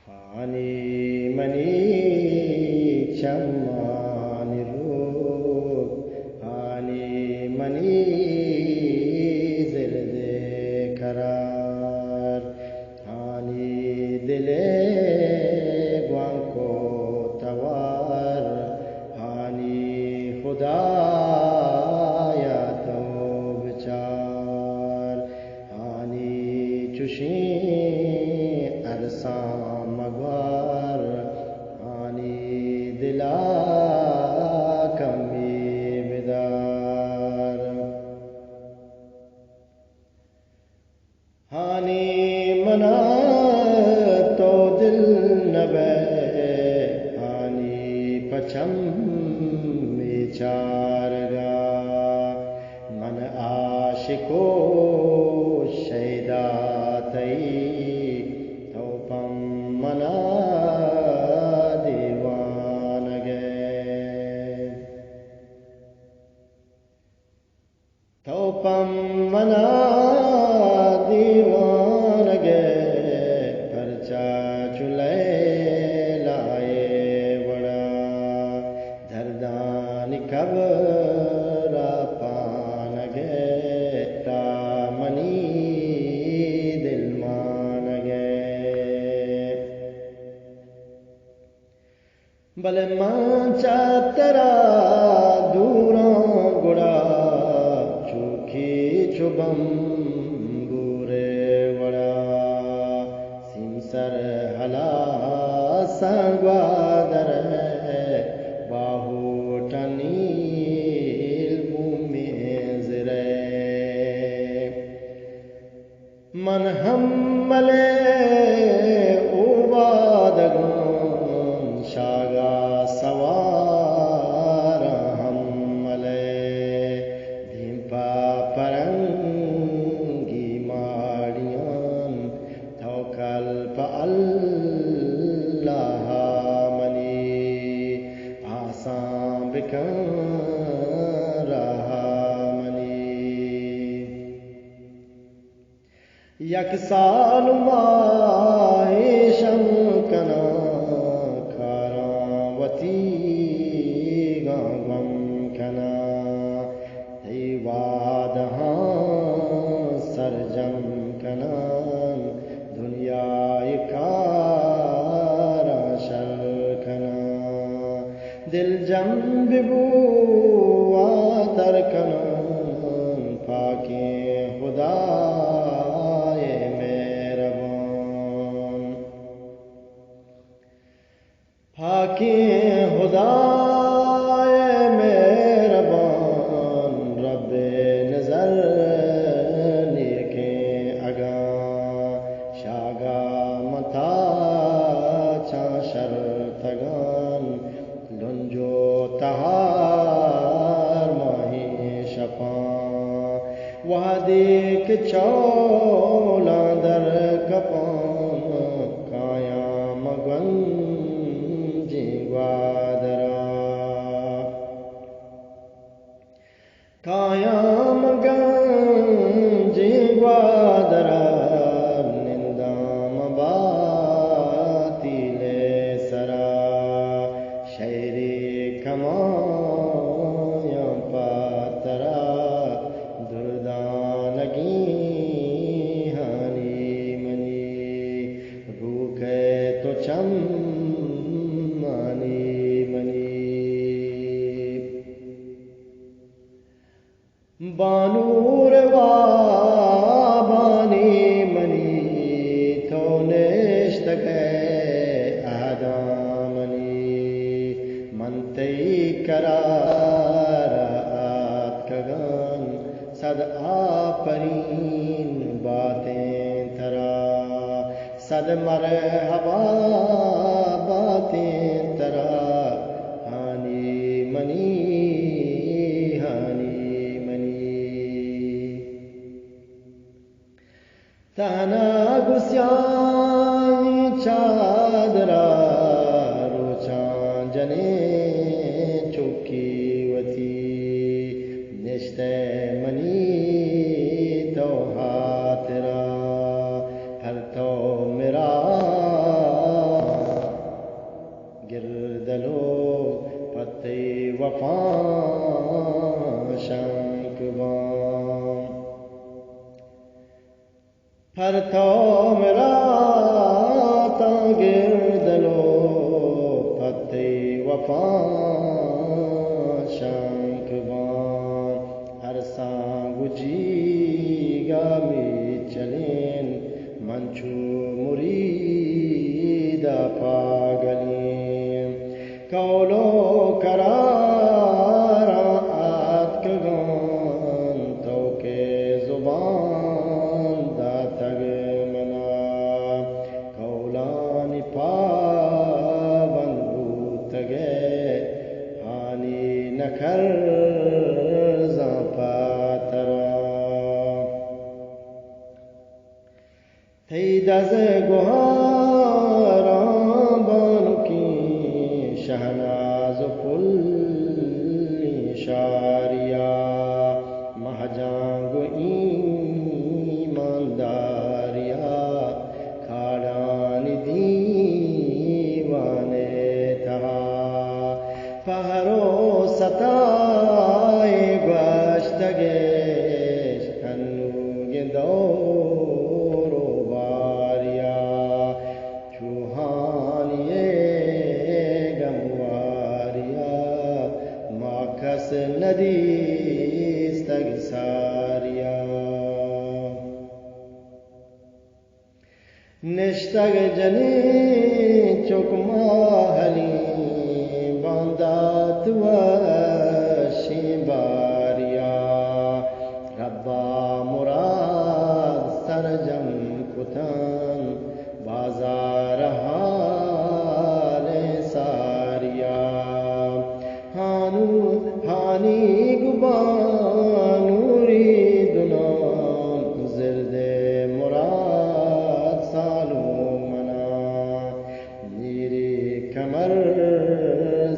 Hani mani chamani rook, hani mani zilde karar, hani dile guanko tawar, hani khuda ya to vichar, hani chushi arsa हानी मना तो दिल नबे हानी पचम विचारगा मन आशिको शैदा तई तो पम मना दीवान गए तो पम मना दीवान गए परचा चुले लाए बड़ा धरदान कबरा पान गए तामनी दिल मान गए भले मांचा तेरा दूरों गुड़ा चूखी चुबम सर हला संगवादर बाहु टनील मुमेजरे मन हमले उवादगुन शागा सवार हमले धीपा परंगी माड़ियान कल्प अल्लाह मनी आसां बिकन रहा मनी यकसाल माहिशम कना खारावती गांगम कना दैवादहां सरजम कना दिल जम बिबुआ तरकन पाके खुदाए मेहरबान पाके खुदाए मेहरबान रब्बे नजर लेके अगा शागा मता चाशर तगान लुंजो तहार माही शपा वह देख चौला दर कपान काया मगन जीवादरा काया मगन जीवादरा कमाया पातरा दुर्दानगी हानी मनी रूखे तो चम मानी मनी बानूर बानी मनी तो नेश्त गए आदामनी मनतई करारात कगान सद आपरीन बातें तरा सद मरहबा बातें तरा हानी मनी ताना गुस्याई चादरा जने चुकी वती निश्ते मनी तो हाथरा हर तो मेरा वफा शंकवान फरतो मेरा गिरदलो फते वफा शंकवान हर सांगुजी गामी चलेन मंचू मुरीदा पागलें कौलो करारा आत्कगान तो के जुबान दा तग मना कौलानि पावन भूतगे हानि नखर दस गुहारा बानु की शहनाज पुल शारिया महजांग ईमानदारिया खाड़ानी दीवाने था पहरो सताए गश्तगे हन्नुगे दो नदी स्तग सारिया निष्तग जने चुकमाहली बांदात शिबारिया रब्बा मुराद सरजम कुतन बाजार हाले सारिया हानू हानी गुबानूरी दुनान जिरदे मुराद सालो मना नीरे कमर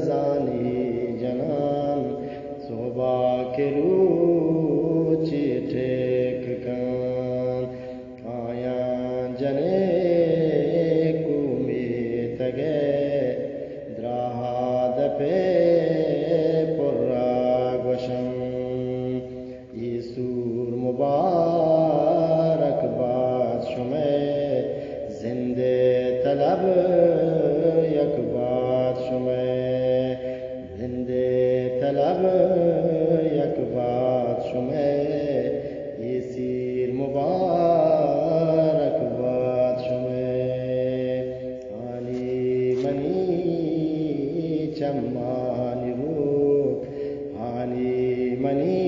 जानी जनान सोबा के रूची ठेक कान आया जने कुमे तगे द्राहाद पे मुबारक बात शुमे जिंदे तलब यक बात शुमे जिंदे तलब यक बात शुमे ये सीर मुबारक बात शुमे आनी मनी चम्मानी रूप आनी मनी